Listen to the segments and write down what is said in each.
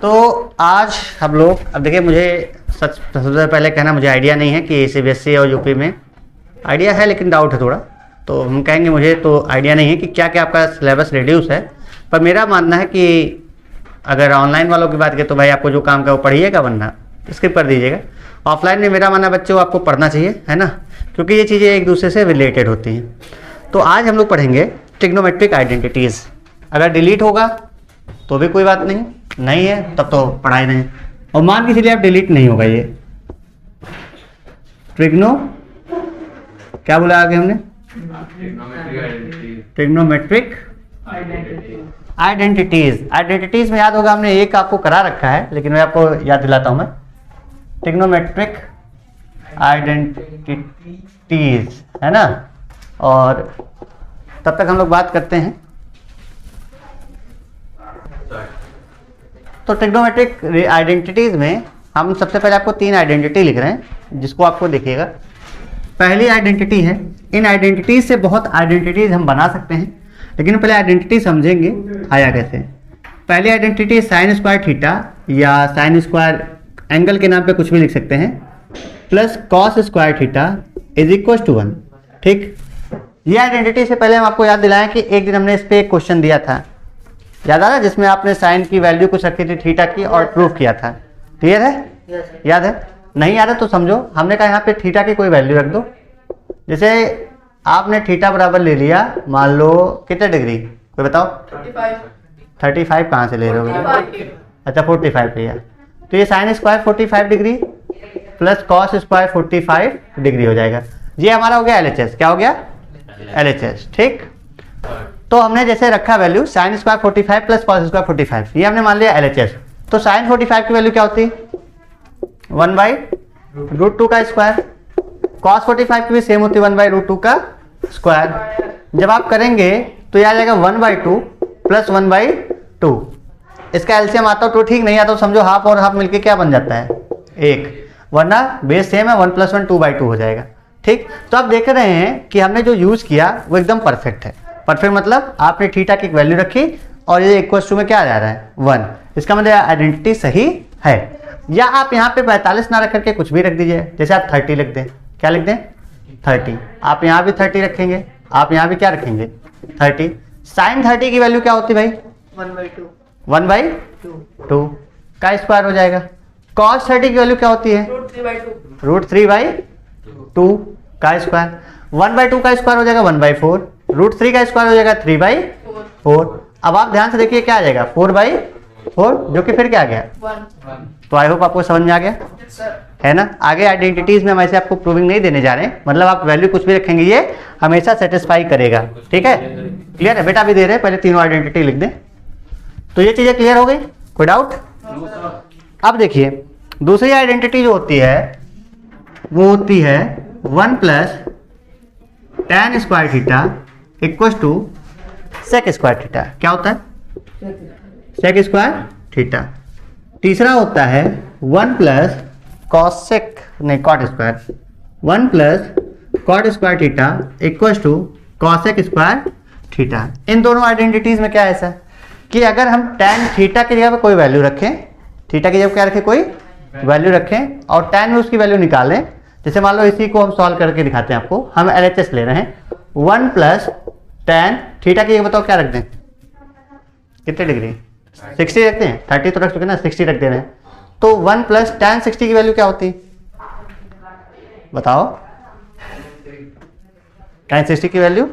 तो आज हम लोग, अब देखिए मुझे सबसे पहले कहना, मुझे आइडिया नहीं है कि सीबीएसई और यूपी में, आइडिया है लेकिन डाउट है थोड़ा, तो हम कहेंगे मुझे तो आइडिया नहीं है कि क्या क्या आपका सिलेबस रिड्यूस है। पर मेरा मानना है कि अगर ऑनलाइन वालों की बात करें तो भाई आपको जो काम का वो पढ़िएगा, वरना स्किप कर दीजिएगा। ऑफलाइन में मेरा मानना बच्चों आपको पढ़ना चाहिए, है ना, क्योंकि ये चीज़ें एक दूसरे से रिलेटेड होती हैं। तो आज हम लोग पढ़ेंगे ट्रिग्नोमेट्रिक आइडेंटिटीज़। अगर डिलीट होगा तो भी कोई बात नहीं, नहीं है तब तो पढ़ाई नहीं। और मान के चलिए आप डिलीट नहीं होगा ये ट्रिग्नो, क्या बोला आगे हमने, ट्रिग्नोमेट्रिक आइडेंटिटीज। आइडेंटिटीज में याद होगा हमने एक आपको करा रखा है, लेकिन मैं आपको याद दिलाता हूं मैं, ट्रिग्नोमेट्रिक आइडेंटिटीज, है ना। और तब तक हम लोग बात करते हैं। तो ट्रिग्नोमेट्रिक आइडेंटिटीज में हम सबसे पहले आपको 3 आइडेंटिटी लिख रहे हैं, जिसको आपको देखिएगा। पहली आइडेंटिटी है, इन आइडेंटिटीज से बहुत आइडेंटिटीज हम बना सकते हैं, लेकिन पहले आइडेंटिटी समझेंगे आया कैसे। पहली आइडेंटिटी साइन स्क्वायर थीटा, या साइन स्क्वायर एंगल के नाम पे कुछ भी लिख सकते हैं, plus cos square theta is equal to 1। ठीक, ये आइडेंटिटी से पहले हम आपको याद दिलाएं कि एक दिन हमने इस पे एक क्वेश्चन दिया था, याद आ रहा है, जिसमें आपने साइन की वैल्यू कुछ रखी थी थीटा की और प्रूफ किया था। क्लियर है? याद है? नहीं याद है तो समझो, हमने कहा यहाँ पे थीटा की कोई वैल्यू रख दो। जैसे आपने थीटा बराबर ले लिया, मान लो कितने डिग्री, कोई बताओ? 35 कहाँ से ले रहे हो? अच्छा 45 लिया, तो ये sine square 45 degree plus cos square 45 degree हो जाएगा। ये हमारा हो गया LHS। क्या हो गया? LHS। ठीक, तो हमने जैसे रखा value sine square 45 plus cos square 45, ये हमने मान लिया LHS। तो साइन 45 की वैल्यू क्या होती है? 1/√2 का स्क्वायर। कॉस 45 की भी सेम होती है, 1/√2 का स्क्वायर। जब आप करेंगे तो यह आ जाएगा 1/2 प्लस 1/2। इसका एलसीएम आता हो तो ठीक, नहीं आता तो समझो हाफ और हाफ मिलके क्या बन जाता है? 1, वरना बेस सेम है, 1 + 1 2/2 हो जाएगा। ठीक, तो आप देख रहे हैं कि हमने जो यूज किया वो एकदम परफेक्ट है। परफेक्ट मतलब आपने थीटा की वैल्यू रखी और ये इक्वल टू में क्या आ जा रहा है? 1। इसका मतलब आइडेंटिटी सही है। या आप यहाँ पे 45 ना रख करके कुछ भी रख दीजिए, जैसे आप 30 लिख दें। क्या लिख दें? 30। आप यहाँ भी 30 रखेंगे, आप यहाँ भी क्या रखेंगे? 30। साइन 30 की वैल्यू क्या होती है भाई? 1/2 का स्क्वायर हो जाएगा। कॉस 30 की वैल्यू क्या होती है? √3/2 का स्क्वायर। 1/2 का स्क्वायर हो जाएगा 1/4, √3 का स्क्वायर हो जाएगा 3/4। अब आप ध्यान से देखिए क्या आ जाएगा? 4/4, जो कि फिर क्या आ गया? 1। तो आई होप आपको समझ में आ गया, है ना। आगे आइडेंटिटीज में हम ऐसे आपको प्रूविंग नहीं देने जा रहे हैं, मतलब आप वैल्यू कुछ भी रखेंगे ये हमेशा सेटिस्फाई करेगा। ठीक है, क्लियर है? बेटा भी दे रहे हैं, पहले तीनों आइडेंटिटी लिख दें। तो ये चीजें क्लियर हो गई, कोई डाउट? अब देखिए दूसरी आइडेंटिटी जो होती है वो होती है 1 + tan square theta equal to sec square theta. क्या होता है? Sec square theta. तीसरा होता है 1 + कॉसेक, नहीं cot square, 1 + cot square theta equal to cosec square theta. इन दोनों आइडेंटिटीज में क्या है ऐसा कि अगर हम tan थीटा की जगह पे कोई वैल्यू रखें, थीटा की जगह क्या रखें? कोई वैल्यू रखें और tan में उसकी वैल्यू निकालें। जैसे मान लो इसी को हम सॉल्व करके दिखाते हैं आपको, हम LHS ले रहे हैं। 1 + tan थीटा की जगह बताओ क्या रख दें? कितने डिग्री? 60 रखते हैं, 30 तो रख चुके ना, 60 रख दे रहे हैं। तो 1 + tan 60 की वैल्यू क्या होती है बताओ? tan 60 की वैल्यू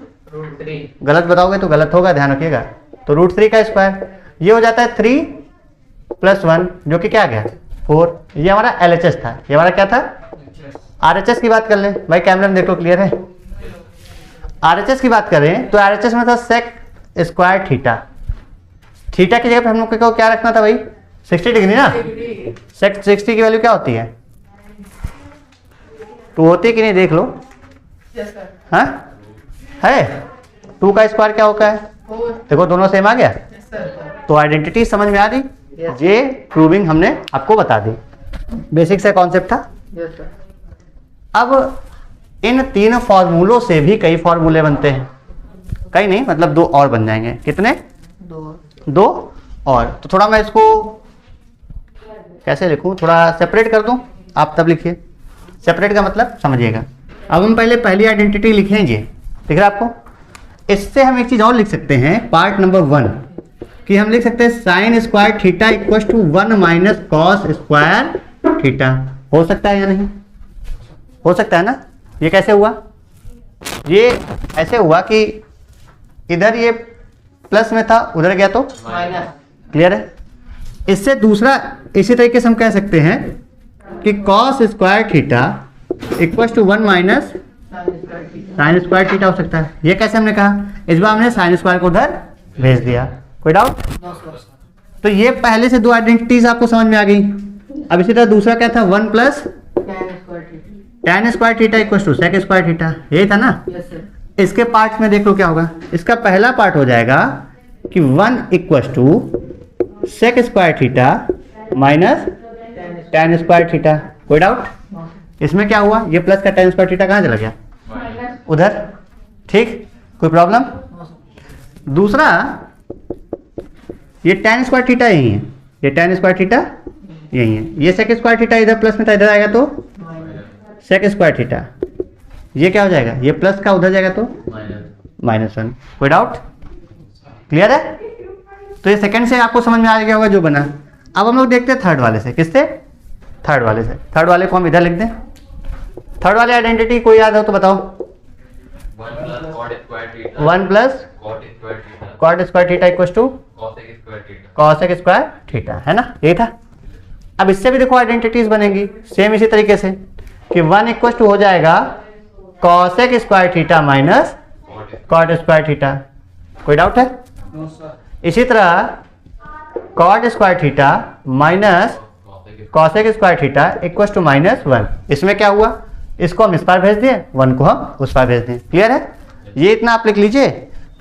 गलत बताओगे तो गलत होगा, ध्यान रखिएगा। तो √3 का स्क्वायर, ये हो जाता है 3 + 1, जो कि क्या गया? 4। ये हमारा LHS था, ये हमारा क्या था? RHS की बात कर लें भाई, कैमरे में देखो क्लियर है। RHS की बात करें तो RHS में था सेक स्क्वायर थीटा। थीटा की जगह पे हम लोग को क्या रखना था भाई? 60 डिग्री ना। सेक 60 की वैल्यू क्या होती है? 2 होती है कि नहीं देख लो। हाँ है, 2 का स्क्वायर क्या होता है? देखो दोनों सेम आ गया। तो आइडेंटिटी समझ में आ रही? ये प्रूविंग हमने आपको बता दी, बेसिक से कॉन्सेप्ट था। अब इन 3 फॉर्मूलों से भी कई फॉर्मूले बनते हैं, कई नहीं मतलब 2 और बन जाएंगे। कितने? 2 और। तो थोड़ा मैं इसको कैसे लिखूं, थोड़ा सेपरेट कर दूं, आप तब लिखिए। सेपरेट का मतलब समझिएगा। अब हम पहले पहली आइडेंटिटी लिखेंगे, दिख रहा है आपको। इससे हम एक चीज और लिख सकते हैं, पार्ट नंबर 1, कि हम लिख सकते हैं sine square theta equal to 1 minus cos square theta. हो सकता है या नहीं? हो सकता है ना। ये कैसे हुआ? ये ऐसे हुआ कि इधर ये प्लस में था, उधर गया तो माइनस। क्लियर है? इससे दूसरा इसी तरीके से हम कह सकते हैं कि cos square theta equal to 1 minus sine square theta हो सकता है। ये कैसे हमने कहा? इस बार हमने साइन स्क्वायर को उधर भेज दिया। कोई डाउट? तो ये पहले से दो आइडेंटिटीज आपको समझ में आ गई। अब इसी तरह दूसरा क्या था? 1 plus tan square theta equal to sec square theta, यही था ना। इसके पार्ट्स में देख लो क्या होगा। इसका पहला पार्ट हो जाएगा कि 1 equal to sec square theta minus tan square theta. कोई डाउट? इसमें क्या हुआ? ये प्लस का tan स्क्वायर थीटा कहाँ चला गया? उधर। ठीक, कोई प्रॉब्लम? दूसरा, ये tan स्क्वायर थीटा यही है, ये tan स्क्वायर थीटा यही है। ये सेक स्क्वायर थीटा इधर प्लस में था, इधर आएगा तो सेक स्क्वायर थीटा। ये क्या हो जाएगा? ये प्लस का उधर जाएगा तो -1। कोई डाउट? क्लियर है? तो ये सेकंड से आपको समझ में आ गया होगा जो बना। अब हम लोग देखते हैं थर्ड वाले से। किससे? थर्ड वाले से। थर्ड वाले को हम इधर लिख दें। थर्ड वाले आइडेंटिटी कोई याद हो तो बताओ। 1 plus cot square theta equal to cosec square theta, है ना। यही था। अब इससे भी देखो आइडेंटिटीज बनेंगी सेम इसी तरीके से कि 1 इक्वल टू हो जाएगा cosec square theta minus cot square theta. कोई डाउट है? इसी तरह cot square theta minus cosec square theta equal to -1। इसमें क्या हुआ? इसको हम इस पार भेज दिए, 1 को हम उस पार भेज दिए। क्लियर है? ये इतना आप लिख लीजिए,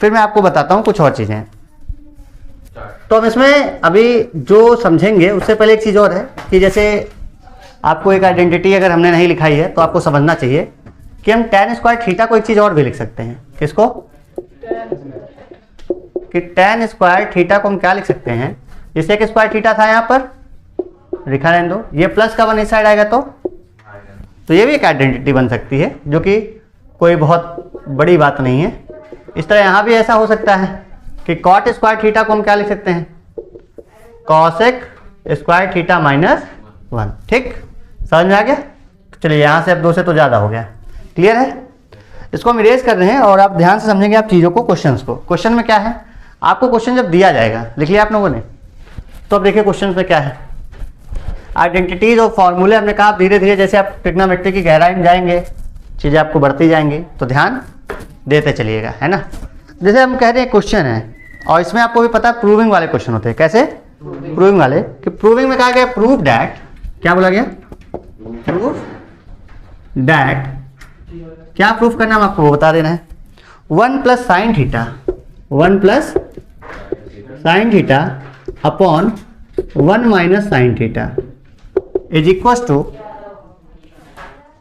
फिर मैं आपको बताता हूँ कुछ और चीजें। तो हम इसमें अभी जो समझेंगे उससे पहले एक चीज और है कि जैसे आपको एक आइडेंटिटी अगर हमने नहीं लिखाई है तो आपको समझना चाहिए कि हम tan स्क्वायर थीटा को एक चीज और भी लिख सकते हैं। किसको? कि tan स्क्वायर थीटा को हम क्या लिख सकते हैं? जैसे एक स्क्वायर थीटा था यहाँ पर, लिखा रहने दो, ये प्लस का 1 इस साइड आएगा तो ये भी एक आइडेंटिटी बन सकती है, जो कि कोई बहुत बड़ी बात नहीं है। इस तरह यहाँ भी ऐसा हो सकता है कि कॉट स्क्वायर थीटा को हम क्या लिख सकते हैं? Cosec square theta -1। ठीक, समझ में आ गया? चलिए, यहाँ से अब 2 से तो ज़्यादा हो गया। क्लियर है? इसको हम इरेज कर रहे हैं और आप ध्यान से समझेंगे आप चीज़ों को, क्वेश्चंस को। क्वेश्चन में क्या है? आपको क्वेश्चन जब दिया जाएगा, लिख लिया आप लोगों ने, तो अब देखिए क्वेश्चन में क्या है। आइडेंटिटीज और फॉर्मूले हमने कहा धीरे धीरे जैसे आप ट्रिग्नोमेट्री की गहराई में जाएंगे चीज़ें आपको बढ़ती जाएंगी, तो ध्यान देते चलिएगा, है ना। जैसे हम कह रहे हैं क्वेश्चन है और इसमें आपको भी पता है प्रूविंग वाले क्वेश्चन होते हैं। कैसे? प्रूविंग वाले। कि प्रूविंग में कहा गया प्रूव डैट, क्या बोला गया? Prove that. क्या प्रूफ करना हम आपको बता देना है। 1 plus sine theta, 1 plus sine theta upon 1 minus sine theta is equal to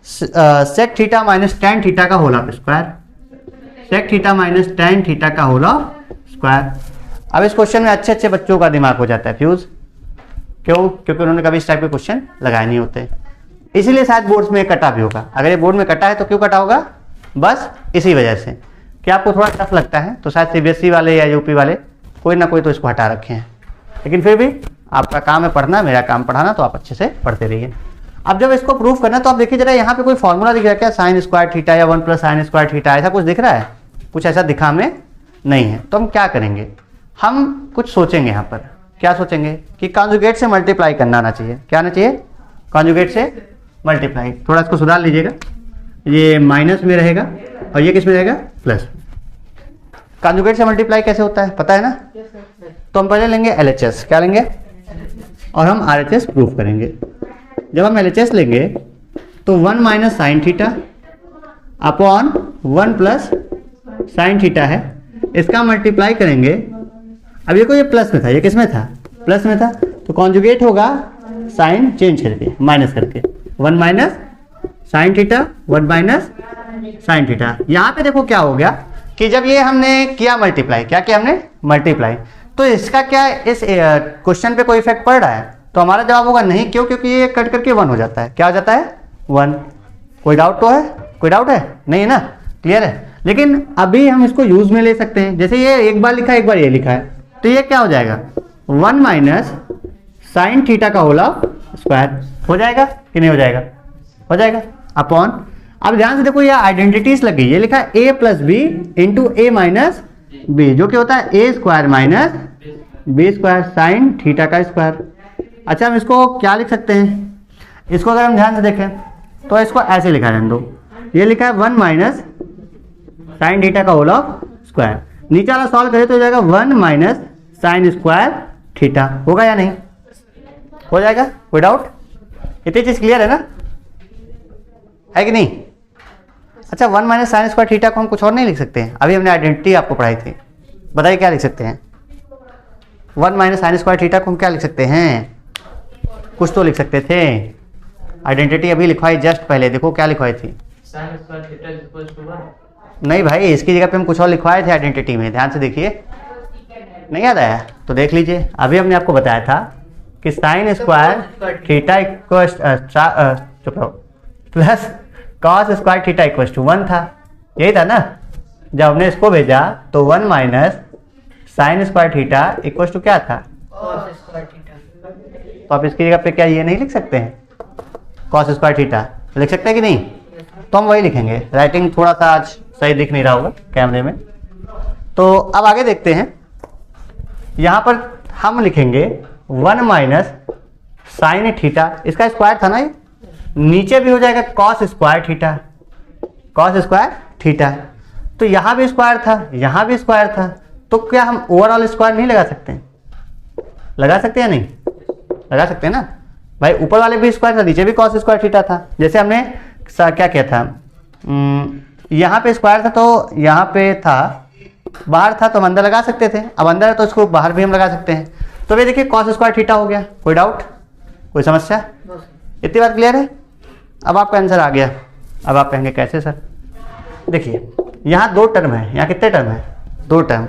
sec theta minus tan theta का whole of square. Sec theta minus tan theta का होल ऑफ स्क्वायर। अब इस क्वेश्चन में अच्छे अच्छे बच्चों का दिमाग हो जाता है फ्यूज। क्यों? क्योंकि उन्होंने कभी इस टाइप के क्वेश्चन लगाए नहीं होते, इसीलिए शायद बोर्ड्स में कटा भी होगा। अगर ये बोर्ड में कटा है तो क्यों कटा होगा? बस इसी वजह से कि आपको थोड़ा टफ लगता है, तो शायद सीबीएसई वाले या यूपी वाले कोई ना कोई तो इसको हटा रखे हैं। लेकिन फिर भी आपका काम है पढ़ना, मेरा काम पढ़ाना, तो आप अच्छे से पढ़ते रहिए। अब जब इसको प्रूफ करना तो आप देखिए जरा, यहाँ पे कोई फॉर्मूला दिख रहा है क्या? साइन स्क्वायर थीटा या 1 प्लस साइन स्क्वायर थीटा, ऐसा कुछ दिख रहा है? कुछ ऐसा दिखा हमें नहीं है। तो हम क्या करेंगे? हम कुछ सोचेंगे यहाँ पर। क्या सोचेंगे? कि कॉन्जुगेट से मल्टीप्लाई करना आना चाहिए। क्या आना चाहिए? कॉन्जुगेट से मल्टीप्लाई। थोड़ा इसको सुधार लीजिएगा, ये माइनस में रहेगा और ये किस में रहेगा? प्लस। कॉन्जुगेट से मल्टीप्लाई कैसे होता है पता है ना? तो हम पहले लेंगे LHS। क्या लेंगे? और हम RHS प्रूफ करेंगे। जब हम LHS लेंगे तो 1 minus sine theta upon 1 plus sine theta है, इसका मल्टीप्लाई करेंगे। अब ये को ये प्लस में था, ये किस में था? प्लस में था, तो कॉन्जुगेट होगा साइन चेंज करके, माइनस करके, 1 minus sine theta 1 minus sine theta. यहाँ पे देखो क्या हो गया कि जब ये हमने किया मल्टीप्लाई, क्या किया हमने? मल्टीप्लाई, तो इसका क्या इस क्वेश्चन पे कोई इफेक्ट पड़ रहा है? तो हमारा जवाब होगा नहीं। क्यों? क्योंकि ये कट करके 1 हो जाता है। क्या हो जाता है? 1। कोई डाउट तो है? कोई डाउट है? नहीं है ना? क्लियर है। लेकिन अभी हम इसको यूज में ले सकते हैं। जैसे ये एक बार लिखा है, एक बार ये लिखा है, तो ये क्या हो जाएगा? 1 माइनस साइन थीटा का होल ऑफ स्क्वायर हो जाएगा कि नहीं हो जाएगा? हो जाएगा अपॉन। अब ध्यान से देखो, ये आइडेंटिटीज लग गई। ये लिखा है a plus B into A minus B, जो कि होता है A square minus B square sine theta का स्क्वायर। अच्छा, हम इसको क्या लिख सकते हैं? इसको अगर हम ध्यान से देखें तो इसको ऐसे लिखा है। दो ये लिखा है 1 माइनस साइन थीटा का होल ऑफ स्क्वायर। नीचे वाला सॉल्व करें तो हो जाएगा 1 माइनस साइन स्क्वायर थीटा। होगा या नहीं? हो जाएगा। कोई डाउट? इतनी चीज क्लियर है ना? है कि नहीं? अच्छा, 1 माइनस साइन स्क्वायर थीटा को हम कुछ और नहीं लिख सकते हैं? अभी हमने आइडेंटिटी आपको पढ़ाई थी, बताइए क्या लिख सकते हैं? 1 माइनस साइन स्क्वायर थीटा को हम क्या लिख सकते हैं? कुछ तो लिख सकते थे। आइडेंटिटी अभी लिखवाई जस्ट पहले, देखो क्या लिखवाई थी। Sine square theta is equal to 1। नहीं भाई, इसकी जगह पे हम कुछ और लिखवाए थे आइडेंटिटी में, ध्यान से देखिए। नहीं याद आया तो देख लीजिए। अभी हमने आपको बताया था कि sine square theta equal plus cos square theta equal to 1 था। यही था ना? जब हमने इसको भेजा तो 1 minus sine square theta equal to क्या था? Cos square theta. तो आप इसकी जगह पे क्या ये नहीं लिख सकते हैं? कॉस स्क्वायर थीटा लिख सकते हैं कि नहीं? तो हम वही लिखेंगे। राइटिंग थोड़ा सा आज सही दिख नहीं रहा होगा कैमरे में। तो अब आगे देखते हैं। यहां पर हम लिखेंगे 1 माइनस साइन थीटा, इसका स्क्वायर था ना ये, नीचे भी हो जाएगा cos square theta, cos square theta. तो यहां भी स्क्वायर था, यहां भी स्क्वायर था, तो क्या हम ओवरऑल स्क्वायर नहीं लगा सकते हैं? लगा सकते हैं या नहीं? लगा सकते हैं ना भाई। ऊपर वाले भी स्क्वायर था, नीचे भी कॉस स्क्वायर थीटा था। जैसे हमने क्या किया था, यहाँ पे स्क्वायर था तो यहाँ पे था, बाहर था तो हम अंदर लगा सकते थे। अब अंदर है तो इसको बाहर भी हम लगा सकते हैं। तो ये देखिए कॉस स्क्वायर थीटा हो गया। कोई डाउट? कोई समस्या? इतनी बात क्लियर है? अब आपका आंसर आ गया। अब आप कहेंगे कैसे सर? देखिए यहाँ 2 टर्म है, यहाँ कितने टर्म है? 2 टर्म।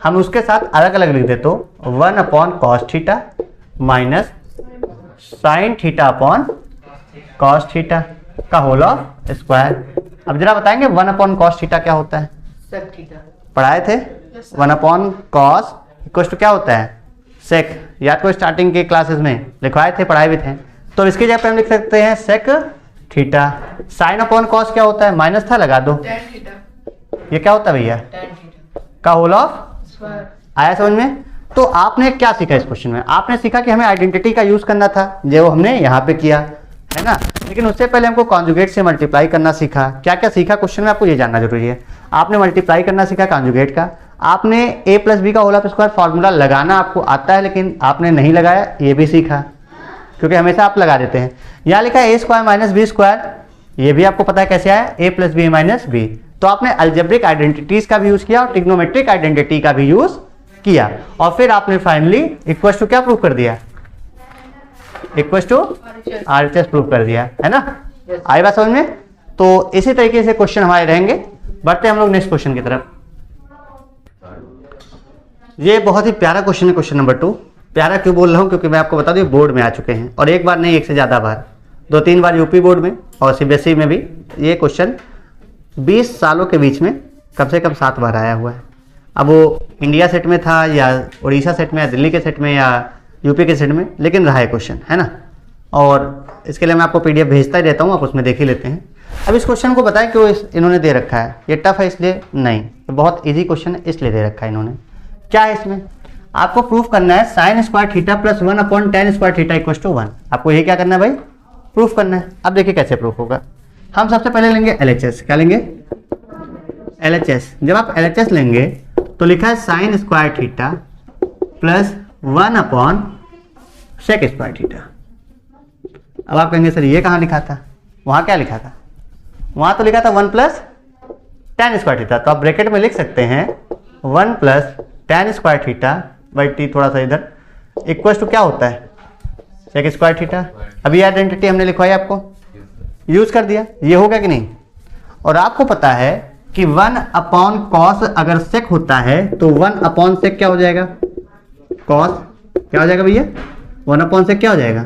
हम उसके साथ अलग अलग लिख दे तो 1 upon cos theta minus sine theta upon cos theta का होल ऑफ स्क्वायर। अब जरा बताएंगे 1 अपॉन कॉस थीटा क्या होता है? सेक थीटा पढ़ाए थे। 1 अपॉन कॉस इक्वल टू क्या होता है? सेक। याद को स्टार्टिंग के क्लासेस में लिखवाए थे, पढ़ाए भी थे। तो इसकी जगह पे हम लिख सकते हैं sec theta. Sine upon cos क्या होता है? माइनस था, लगा दो। Tan theta. ये क्या होता है भैया? टैन थीटा का होल ऑफ स्क्वायर। आया समझ में? तो आपने क्या सीखा इस क्वेश्चन में? आपने सीखा कि हमें आइडेंटिटी का यूज करना था, जो हमने यहाँ पे किया है ना। लेकिन उससे पहले हमको कॉन्जुगेट से मल्टीप्लाई करना सीखा। क्या क्या सीखा क्वेश्चन में, आपको ये जानना जरूरी है। आपने मल्टीप्लाई करना सीखा कॉन्जुगेट का। आपने a प्लस बी का होल ऑफ स्क्वायर फॉर्मूला लगाना आपको आता है, लेकिन आपने नहीं लगाया, ये भी सीखा, क्योंकि हमेशा आप लगा देते हैं। यहाँ लिखा है a square minus B square, ये भी आपको पता है कैसे आया, a plus B minus B. तो आपने अलजेब्रिक आइडेंटिटीज का भी यूज किया और ट्रिग्नोमेट्रिक आइडेंटिटी का भी यूज किया, और फिर आपने फाइनली इक्वल टू क्या प्रूव कर दिया? इक्वल टू RHS प्रूव कर दिया, है ना। आई बात समझ में? तो इसी तरीके से क्वेश्चन हमारे रहेंगे। बढ़ते हम लोग नेक्स्ट क्वेश्चन की तरफ। ये बहुत ही प्यारा क्वेश्चन है, क्वेश्चन नंबर 2। प्यारा क्यों बोल रहा हूँ? क्योंकि मैं आपको बता दूं बोर्ड में आ चुके हैं, और एक बार नहीं, एक से ज़्यादा बार, 2-3 बार यूपी बोर्ड में और CBSE में भी ये क्वेश्चन 20 सालों के बीच में कम से कम 7 बार आया हुआ है। अब वो इंडिया सेट में था या उड़ीसा सेट में या दिल्ली के सेट में या यूपी के सेट में, लेकिन रहा है क्वेश्चन, है ना। और इसके लिए मैं आपको PDF भेजता ही रहता हूँ, आप उसमें देख ही लेते हैं। अब इस क्वेश्चन को बताएं क्यों इन्होंने दे रखा है। ये टफ है इसलिए नहीं, तो बहुत ईजी क्वेश्चन है इसलिए दे रखा है इन्होंने। क्या है इसमें? आपको प्रूफ करना है sine square theta plus 1 upon tan square theta equal to 1। आपको ये क्या करना है भाई? प्रूफ करना है। अब देखिए कैसे प्रूफ होगा। हम सबसे पहले लेंगे LHS। क्या लेंगे? LHS। जब आप LHS लेंगे तो लिखा है sine square theta plus 1 upon sec square theta. अब आप कहेंगे सर ये कहाँ लिखा था? वहाँ क्या लिखा था? वहाँ तो लिखा था 1 प्लस टेन स्क्वायर थीटा। तो आप ब्रैकेट में लिख सकते हैं 1 plus tan square theta by T, थोड़ा सा इधर, इक्वल टू क्या होता है? Sec square theta. अभी आइडेंटिटी हमने लिखवाई, आपको यूज कर दिया, ये होगा कि नहीं। और आपको पता है कि 1 अपॉन कॉस अगर सेक होता है तो 1 अपॉन सेक क्या हो जाएगा? कॉस। क्या हो जाएगा भैया? वन अपॉन से क्या हो जाएगा,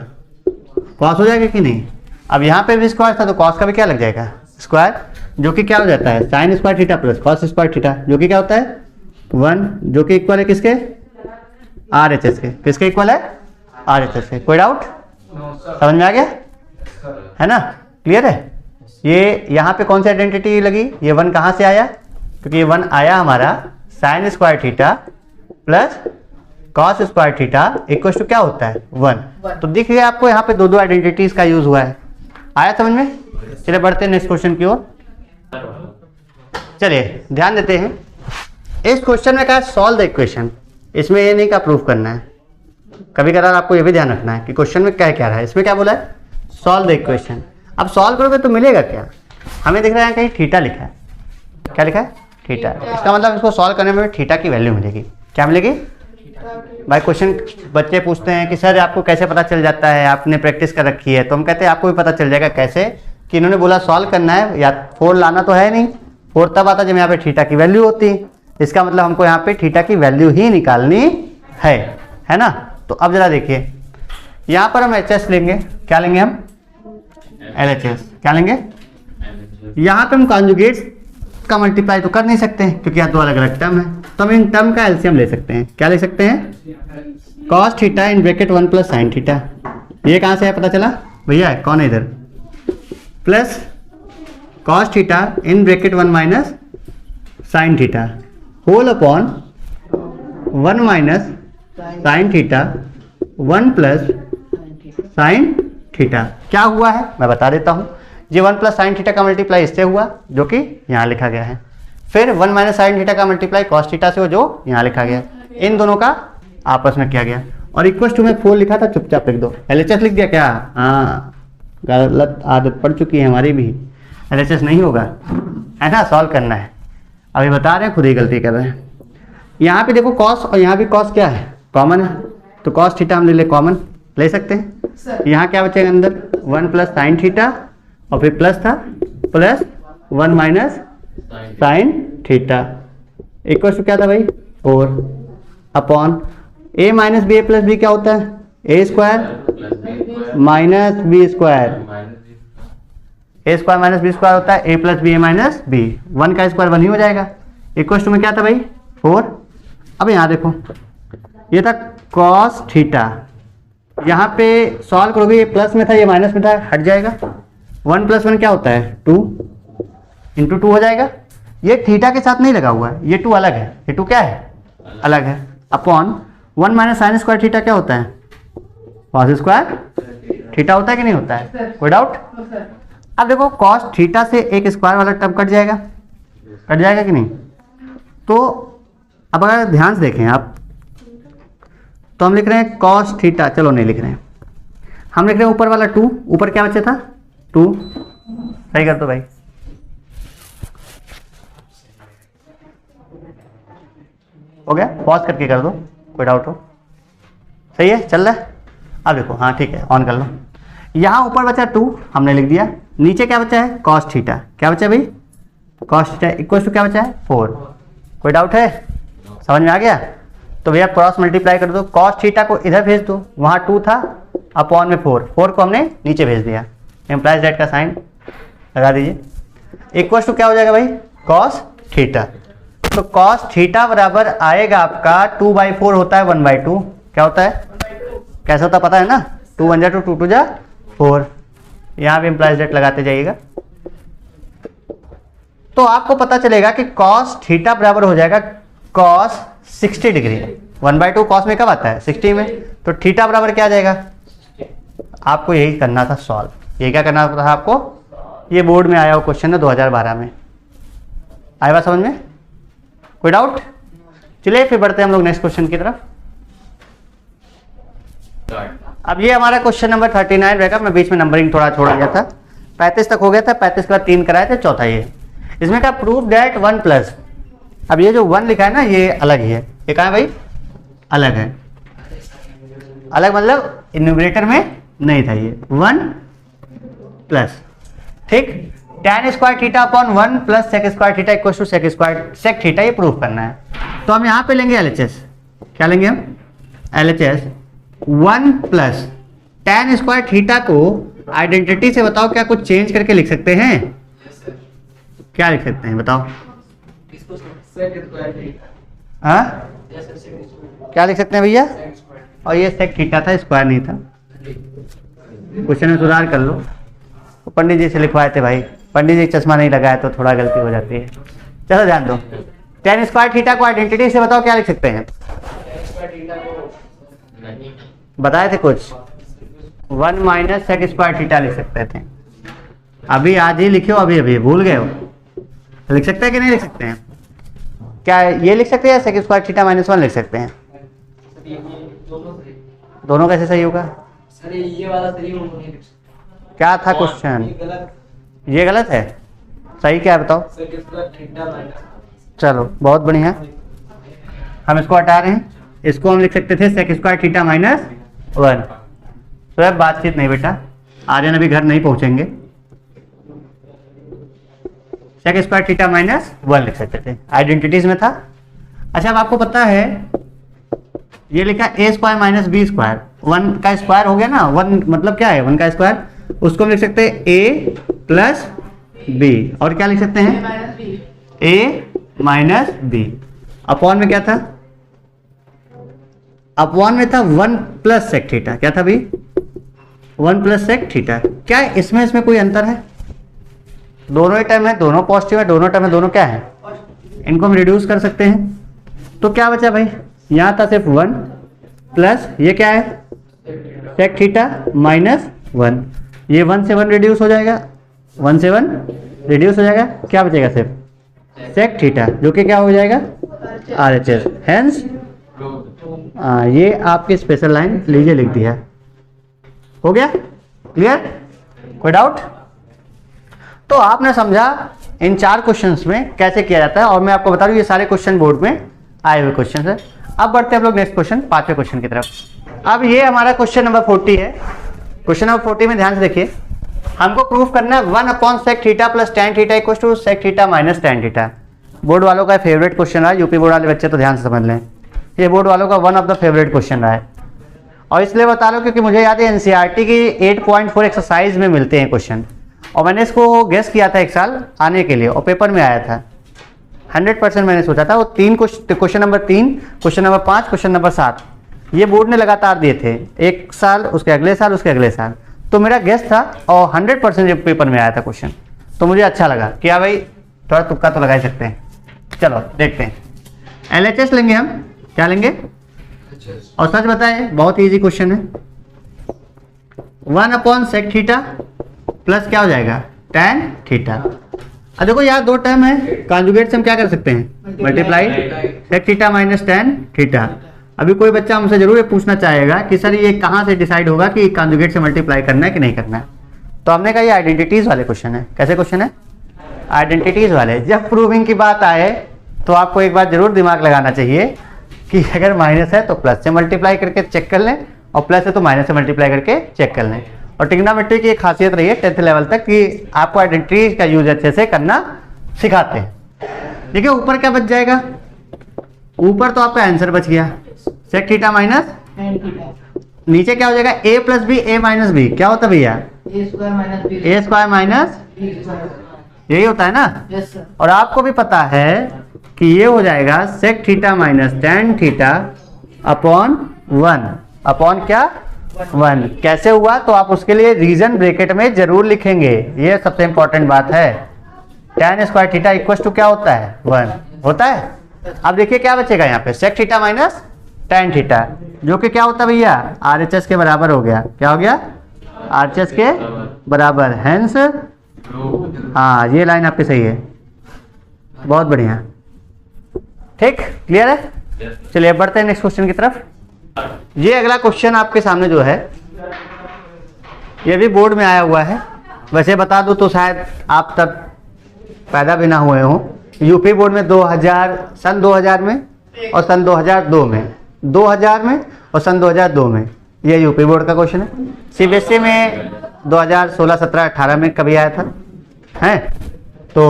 कॉस हो जाएगा कि नहीं। अब यहाँ पे भी स्क्वायर था तो कॉस का भी क्या लग जाएगा, स्क्वायर, जो कि क्या हो जाता है sine square theta plus cos square theta, जो कि क्या होता है 1, जो कि इक्वल है किसके, RHS के। किसके इक्वल है, RHS के। कोई डाउट, समझ में आ गया है ना, क्लियर है। ये यहाँ पे कौन सी आइडेंटिटी लगी, ये 1 कहाँ से आया, क्योंकि ये 1 आया हमारा sine square theta plus cos square theta equal to क्या होता है 1। तो दिख गया आपको यहाँ पे दो आइडेंटिटीज का यूज हुआ है। आया समझ में। चलिए बढ़ते हैं नेक्स्ट क्वेश्चन की ओर। चलिए ध्यान देते हैं, इस क्वेश्चन में क्या है, सॉल्व द इक्वेशन। इसमें ये नहीं का प्रूफ करना है, कभी कभार आपको ये भी ध्यान रखना है कि क्वेश्चन में क्या क्या रहा है। इसमें क्या बोला है, सॉल्व द इक्वेशन। अब सॉल्व करोगे तो मिलेगा क्या, हमें दिख रहा है कहीं थीटा लिखा है, क्या लिखा है, थीटा। इसका मतलब इसको सॉल्व करने में थीटा की वैल्यू मिलेगी। क्या मिलेगी भाई, क्वेश्चन बच्चे पूछते हैं कि सर आपको कैसे पता चल जाता है, आपने प्रैक्टिस कर रखी है, तो हम कहते हैं आपको भी पता चल जाएगा कैसे, कि इन्होंने बोला सॉल्व करना है, या 4 लाना तो है नहीं, 4 तब आता जब यहाँ पे थीटा की वैल्यू होती। इसका मतलब हमको यहाँ पे थीटा की वैल्यू ही निकालनी है ना। तो अब जरा देखिए, यहाँ पर हम HS लेंगे, क्या लेंगे हम, LHS, क्या लेंगे। यहाँ पे हम कॉन्जुगेट्स का मल्टीप्लाई तो कर नहीं सकते क्योंकि यहाँ दो अलग अलग टर्म है, तो हम इन टर्म का एलसीएम ले सकते हैं। क्या ले सकते हैं, cos theta in bracket 1 plus sine theta. ये कहाँ से है पता चला भैया, कौन है इधर, plus cos theta in bracket 1 minus sine theta whole upon 1 minus sine theta 1 plus sine theta. क्या हुआ है मैं बता देता हूँ, ये 1 प्लस साइन थीटा का मल्टीप्लाई इससे हुआ जो कि यहाँ लिखा गया है, फिर 1 माइनस साइन थीटा का मल्टीप्लाई कॉस थीटा से हो जो यहाँ लिखा गया, इन दोनों का आपस में किया गया। और इक्वल टू में 4 लिखा था, चुपचाप लिख दो। LHS लिख दिया क्या, हाँ गलत आदत पड़ चुकी है हमारी भी, LHS नहीं होगा है ना, सॉल्व करना है। अभी बता रहे हैं खुद ही गलती कर रहे हैं। यहाँ पे देखो कॉस और यहाँ भी कॉस क्या है, कॉमन है, तो कॉस थीटा हम ले कॉमन ले सकते हैं। यहाँ क्या बचेगा अंदर, 1 प्लस साइन थीटा और फिर प्लस था plus 1 minus sine theta equal to क्या था भाई 4 upon a minus B A plus B क्या होता है, A square minus B square, A square minus B square होता है a plus B A minus B, 1 का स्क्वायर 1 ही हो जाएगा। इक्वल टू में क्या था भाई 4। अब यहाँ देखो ये था कॉस थीटा, यहाँ पे सॉल्व करोगे ये प्लस में था ये माइनस में था, हट जाएगा। 1 प्लस 1 क्या होता है 2 इंटू 2 हो जाएगा। ये थीटा के साथ नहीं लगा हुआ है, ये 2 अलग है, ये 2 क्या है अलग है, upon 1 minus sine square theta क्या होता है कॉस स्क्वायर थीटा होता है कि नहीं होता है, कोई डाउट। अब देखो कॉस थीटा से एक स्क्वायर वाला टर्म कट जाएगा कि नहीं। तो अब अगर ध्यान से देखें आप, तो हम लिख रहे हैं कॉस थीटा, चलो नहीं लिख रहे हैं, हम लिख रहे हैं ऊपर वाला 2, ऊपर क्या बचा था 2, सही कर दो भाई। हो गया, पॉज करके कर दो, कोई डाउट हो, सही है चल रहा है। अब देखो हाँ ठीक है, ऑन कर लो। यहाँ ऊपर बचा 2 हमने लिख दिया, नीचे क्या बचा है कॉस थीटा, क्या बचा भाई कॉस थीटा इक्वल टू क्या बचा है 4। कोई डाउट है, समझ में आ गया। तो भैया क्रॉस मल्टीप्लाई कर दो, कॉस थीटा को इधर भेज दो, वहाँ 2 था अपॉन में 4 को हमने नीचे भेज दिया, एम्प्लाइज दैट का साइन लगा दीजिए। इक्वल टू क्या हो जाएगा भाई कॉस थीटा। तो कॉस थीटा बराबर आएगा आपका 2/4 होता है 1/2, क्या होता है कैसा होता पता है ना, 2 1 जा 2 2 2 जा 4, यहाँ भी एम्प्लाइज दैट लगाते जाइएगा। तो आपको पता चलेगा कि कॉस थीटा बराबर हो जाएगा कॉस 60 डिग्री। 1/2 कॉस में कब आता है 60 में, तो थीटा बराबर क्या आ जाएगा, आपको यही करना था सॉल्व, ये क्या करना था आपको, ये बोर्ड में आया हुआ क्वेश्चन है 2012 में, आया बात समझ में, कोई डाउट। चलिए फिर बढ़ते हैं हम लोग नेक्स्ट क्वेश्चन की तरफ। अब ये हमारा क्वेश्चन नंबर 39 रहेगा, मैं बीच में नंबरिंग थोड़ा छोड़ दिया था, 35 तक हो गया था, 35 के बाद 3 कराए थे, चौथा ये। इसमें क्या प्रूव दैट 1 प्लस, अब ये जो 1 लिखा है ना ये अलग ही है, ये कहाँ है भाई अलग है, अलग मतलब न्यूमरेटर में नहीं था ये 1 प्लस, ठीक। tan square theta upon 1 plus sec square theta equal to sec square sec theta, ये प्रूफ करना है। तो हम यहाँ पे लेंगे LHS, क्या लेंगे हम LHS, 1 plus tan square theta को आइडेंटिटी से बताओ क्या कुछ चेंज करके लिख सकते हैं? क्या लिख सकते हैं बताओ? हाँ क्या लिख सकते हैं भैया? और ये सेक थीटा था, स्क्वायर नहीं था। क्वेश्चन में सुधार कर लो। तो पंडित जी से लिखवाए थे भाई, पंडित जी चश्मा नहीं लगाया तो थोड़ा गलती हो जाती है। चलो ध्यान दो, tan स्क्वायर थीटा को आइडेंटिटी से बताओ क्या लिख सकते हैं? बताए थे कुछ 1 माइनस सेक स्क्वायर थीटा लिख सकते थे। अभी आज ही लिखे हो, अभी अभी भूल गए हो? लिख सकते हैं कि नहीं लिख सकते हैं? क्या ये लिख सकते हैं? सेक स्क्वायर थीटा -1 लिख सकते हैं? दोनों कैसे सही होगा? सर ये वाला सही होगा। क्या था क्वेश्चन? ये गलत है, सही क्या है बताओ? चलो बहुत बढ़िया, हम इसको हटा रहे हैं। इसको हम लिख सकते थे सेक स्क्वायर थीटा -1। तो अब बातचीत नहीं बेटा, आर्यन अभी घर नहीं पहुंचेंगे। सेक स्क्वायर थीटा -1 लिख सकते थे, आइडेंटिटीज में था। अच्छा अब आपको पता है ये लिखा a स्क्वायर - b स्क्वायर, 1 का स्क्वायर हो गया ना। 1 मतलब क्या है? 1 का स्क्वायर, उसको हम लिख सकते हैं a प्लस b। और क्या लिख सकते हैं? a minus b। अपॉन में क्या था? अपॉन में था 1 प्लस सेक थीटा। क्या था भी? 1 प्लस सेक थीटा। क्या है इसमें कोई अंतर है? दोनों ही टर्म है, दोनों पॉजिटिव है, दोनों टर्म है, दोनों क्या है? इनको हम रिड्यूस कर सकते हैं। तो क्या बचा भाई? यहाँ था सिर्फ 1 प्लस ये क्या है? Sec theta -1। ये 1 से 1 रिड्यूस हो जाएगा, 1 से 1 रिड्यूस हो जाएगा। क्या बचेगा? सिर्फ सेक थीटा, जो कि क्या हो जाएगा? RHS। हेंस ये आपकी स्पेशल लाइन लीजिए, लिख दिया। हो गया क्लियर? कोई डाउट? तो आपने समझा इन 4 क्वेश्चंस में कैसे किया जाता है। और मैं आपको बता दूं ये सारे क्वेश्चन बोर्ड में आए हुए क्वेश्चन है। अब बढ़ते हैं हम लोग नेक्स्ट क्वेश्चन, 5वें क्वेश्चन की तरफ। अब ये हमारा क्वेश्चन नंबर 40 है। क्वेश्चन नंबर 40 में ध्यान से देखिए, हमको प्रूफ करना है 1/sec theta plus tan theta equal to sec theta minus tan theta. Board वालों का फेवरेट क्वेश्चन रहा है, यूपी बोर्ड वाले बच्चे तो ध्यान से समझ लें, ये बोर्ड वालों का one of the favourite question रहा है। और इसलिए बता लो क्योंकि मुझे याद है एनसीईआरटी की 8.4 एक्सरसाइज में मिलते हैं क्वेश्चन, और मैंने इसको गेस किया था एक साल आने के लिए और पेपर में आया था। 100% मैंने सोचा था। वो 3 question number 3, question number 5, question number 7 ये बोर्ड ने लगातार दिए थे, एक साल, उसके अगले साल, उसके अगले साल। तो मेरा गेस था और 100% पेपर में आया था क्वेश्चन, तो मुझे अच्छा लगा कि हाँ भाई थोड़ा तुक्का तो लगा ही सकते हैं। चलो देखते हैं, LHS लेंगे हम। क्या लेंगे? और सच बताए बहुत इजी क्वेश्चन है। 1/sec थीटा प्लस क्या हो जाएगा? tan theta. अब देखो यार 2 टर्म है, कॉन्जुगेट से हम क्या कर सकते हैं? Multiply sec theta minus tan theta. अभी कोई बच्चा हमसे जरूर ये पूछना चाहेगा कि सर ये कहाँ से डिसाइड होगा कि कॉन्जुगेट से मल्टीप्लाई करना है कि नहीं करना है? तो हमने कहा ये आइडेंटिटीज वाले क्वेश्चन है। कैसे क्वेश्चन है? आइडेंटिटीज वाले। जब प्रूविंग की बात आए तो आपको एक बात जरूर दिमाग लगाना चाहिए कि अगर माइनस है तो प्लस से मल्टीप्लाई करके चेक कर लें, और प्लस है तो माइनस से मल्टीप्लाई करके चेक कर लें। और ट्रिग्नोमेट्री की एक खासियत रही है 10th लेवल तक कि आपको आइडेंटिटीज का यूज अच्छे से करना सिखाते हैं। देखिए ऊपर क्या बच जाएगा? ऊपर तो आपका आंसर बच गया sec theta minus tan theta. नीचे क्या हो जाएगा? a plus B, a minus B. क्या होता है भैया? a square minus b a square minus b square. यही होता है ना? Yes sir. और आपको भी पता है कि ये हो जाएगा sec theta minus tan theta upon 1। Upon क्या? 1। कैसे हुआ? तो आप उसके लिए रीजन ब्रैकेट में जरूर लिखेंगे, ये सबसे इंपॉर्टेंट बात है। tan square theta equal to क्या होता है? 1 होता है। अब देखिए क्या बचेगा यहाँ पे? sec theta minus tan theta, जो कि क्या होता है भैया? RHS के बराबर हो गया। क्या हो गया? RHS के बराबर। हेंस हाँ ये लाइन आपकी सही है, बहुत बढ़िया। ठीक, क्लियर है? चलिए बढ़ते हैं नेक्स्ट क्वेश्चन की तरफ। ये अगला क्वेश्चन आपके सामने जो है ये भी बोर्ड में आया हुआ है। वैसे बता दूं तो शायद आप तब पैदा भी ना हुए हों। यूपी बोर्ड में सन 2000 में और सन 2002 में, 2000 में और सन 2002 में ये यूपी बोर्ड का क्वेश्चन है। CBSE में 2016, 17, 18 में कभी आया था हैं। तो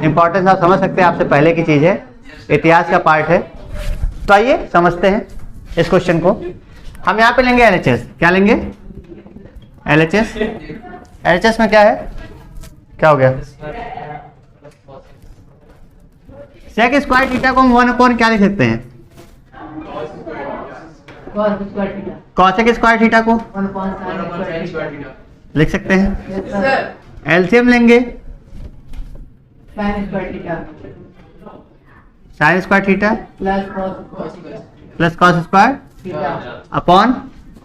इम्पोर्टेंस आप समझ सकते हैं, आपसे पहले की चीज़ है, इतिहास का पार्ट है। तो आइए समझते हैं इस क्वेश्चन को। हम यहाँ पे लेंगे LHS। क्या लेंगे? LHS। LHS में क्या है? क्या हो गया? सेक स्क्वायर थीटा को हम 1 क्या लिख सकते हैं? cos square theta cosec square theta को 1 upon sin स्क्वायर थीटा लिख सकते हैं। yes sir एलसीएम लेंगे sin square theta sine square theta plus cos plus cos square theta upon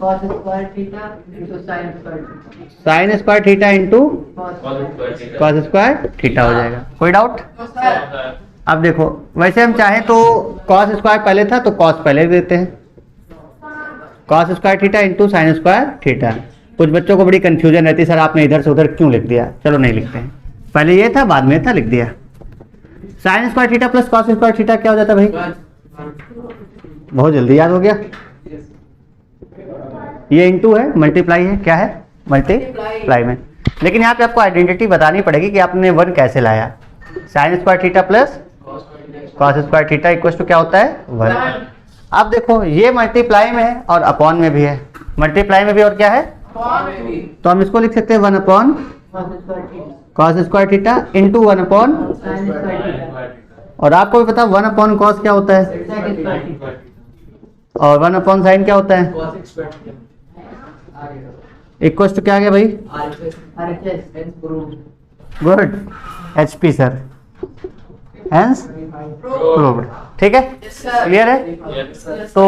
cos square theta into sin square theta sine square theta into cos cos square theta हो जाएगा। कोई doubt? Sir अब देखो, वैसे हम चाहें तो कॉस स्क्वायर पहले था तो कॉस पहले देते हैं, cos square theta into sine square theta. कुछ बच्चों को बड़ी कंफ्यूजन रहती है, सर आपने इधर से उधर क्यों लिख दिया? चलो नहीं लिखते हैं, पहले ये था बाद में था, लिख दिया। Sign square theta plus cos square theta क्या हो जाता भाई? बहुत जल्दी याद हो गया। ये इंटू है, मल्टीप्लाई है, क्या है? मल्टीप्लाई में। लेकिन यहाँ पे आपको आइडेंटिटी बतानी पड़ेगी कि आपने 1 कैसे लाया। Sine square theta plus cos square theta equal to क्या होता है? 1। अब देखो ये मल्टीप्लाई में है और अपॉन में भी है, मल्टीप्लाई में भी और क्या है? तो हम इसको लिख सकते हैं 1 upon cos square theta cos square theta into 1 upon, sin square theta और आपको भी पता 1 अपॉन कॉस क्या होता है sec स्क्वायर थीटा और 1 अपॉन साइन क्या होता है? इक्वल टू क्या आ गया भाई? RHS good, HP sir, hence proved. ठीक है, क्लियर है? तो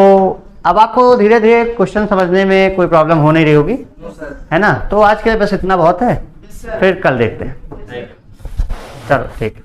अब आपको धीरे धीरे क्वेश्चन समझने में कोई प्रॉब्लम हो नहीं रही होगी, है ना? तो आज के लिए बस इतना बहुत है, फिर कल देखते हैं। चलो ठीक।